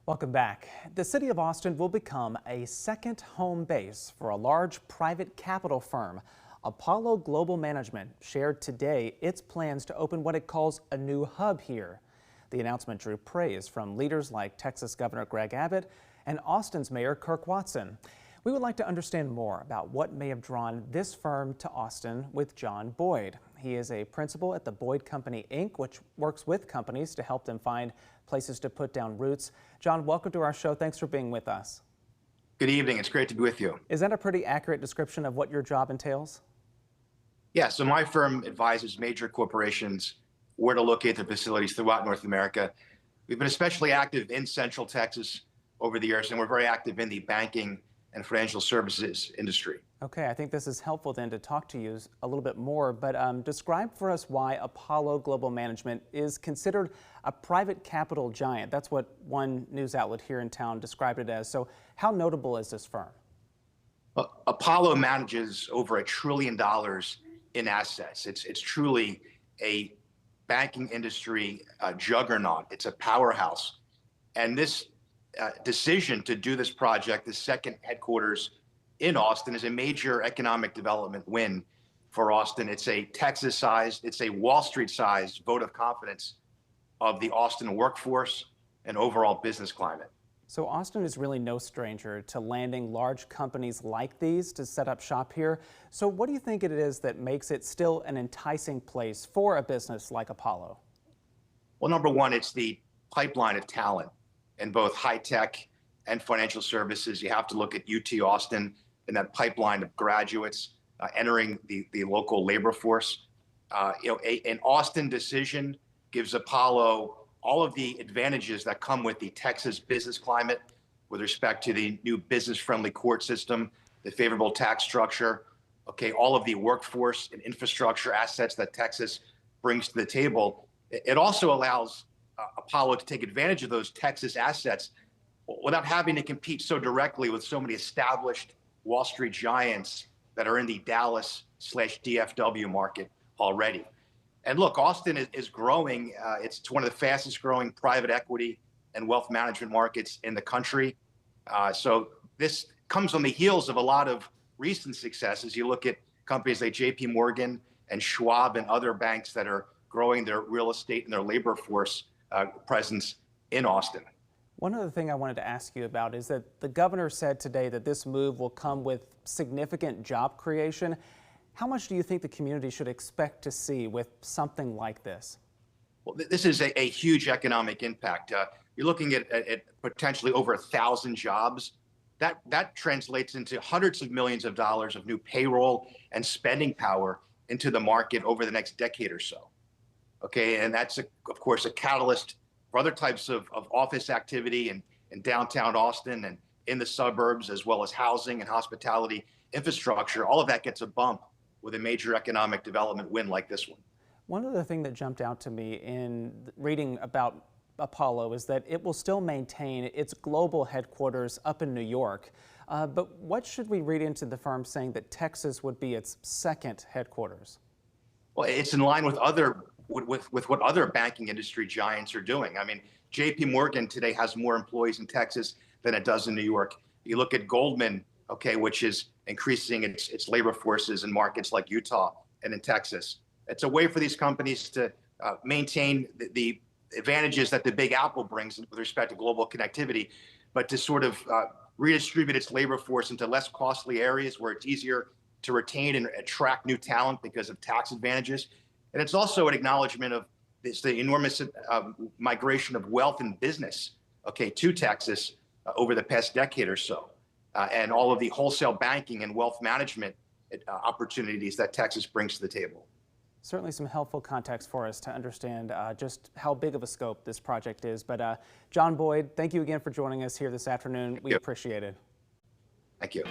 Welcome back. The city of Austin will become a second home base for a large private capital firm. Apollo Global Management shared today its plans to open what it calls a new hub here. The announcement drew praise from leaders like Texas Governor Greg Abbott and Austin's Mayor Kirk Watson. We would like to understand more about what may have drawn this firm to Austin with John Boyd. He is a principal at the Boyd Company, Inc., which works with companies to help them find places to put down roots. John, welcome to our show. Thanks for being with us. Good evening. It's great to be with you. Is that a pretty accurate description of what your job entails? Yeah, so my firm advises major corporations where to locate their facilities throughout North America. We've been especially active in Central Texas over the years, and we're very active in the banking and financial services industry. Okay, I think this is helpful then to talk to you a little bit more, but describe for us why Apollo Global Management is considered a private capital giant. That's what one news outlet here in town described it as. So how notable is this firm? Apollo manages over $1 trillion in assets. It's truly a banking industry juggernaut. It's a powerhouse. And this decision to do this project, the second headquarters in Austin, is a major economic development win for Austin. It's a Texas-sized, it's a Wall Street-sized vote of confidence of the Austin workforce and overall business climate. So Austin is really no stranger to landing large companies like these to set up shop here. So what do you think it is that makes it still an enticing place for a business like Apollo? Well, number one, it's the pipeline of talent in both high tech and financial services. You have to look at UT Austin and that pipeline of graduates entering the local labor force. An Austin decision gives Apollo all of the advantages that come with the Texas business climate with respect to the new business-friendly court system, the favorable tax structure, all of the workforce and infrastructure assets that Texas brings to the table. It also allows Apollo to take advantage of those Texas assets without having to compete so directly with so many established Wall Street giants that are in the Dallas/DFW market already. And look, Austin is growing. It's one of the fastest growing private equity and wealth management markets in the country. So this comes on the heels of a lot of recent successes. You look at companies like JP Morgan and Schwab and other banks that are growing their real estate and their labor force presence in Austin. One other thing I wanted to ask you about is that the governor said today that this move will come with significant job creation. How much do you think the community should expect to see with something like this? Well, this is a huge economic impact. You're looking at potentially over 1,000 jobs. That translates into hundreds of millions of dollars of new payroll and spending power into the market over the next decade or so. And that's, of course, a catalyst for other types of office activity in downtown Austin and in the suburbs, as well as housing and hospitality infrastructure. All of that gets a bump with a major economic development win like this one. One other thing that jumped out to me in reading about Apollo is that it will still maintain its global headquarters up in New York. But what should we read into the firm saying that Texas would be its second headquarters? Well, it's in line with what other banking industry giants are doing. I mean, JP Morgan today has more employees in Texas than it does in New York. You look at Goldman, which is increasing its labor forces in markets like Utah and in Texas. It's a way for these companies to maintain the advantages that the Big Apple brings with respect to global connectivity, but to sort of redistribute its labor force into less costly areas where it's easier to retain and attract new talent because of tax advantages. And it's also an acknowledgement of the enormous migration of wealth and business, to Texas over the past decade or so, and all of the wholesale banking and wealth management opportunities that Texas brings to the table. Certainly some helpful context for us to understand just how big of a scope this project is. But John Boyd, thank you again for joining us here this afternoon. We appreciate it. Thank you.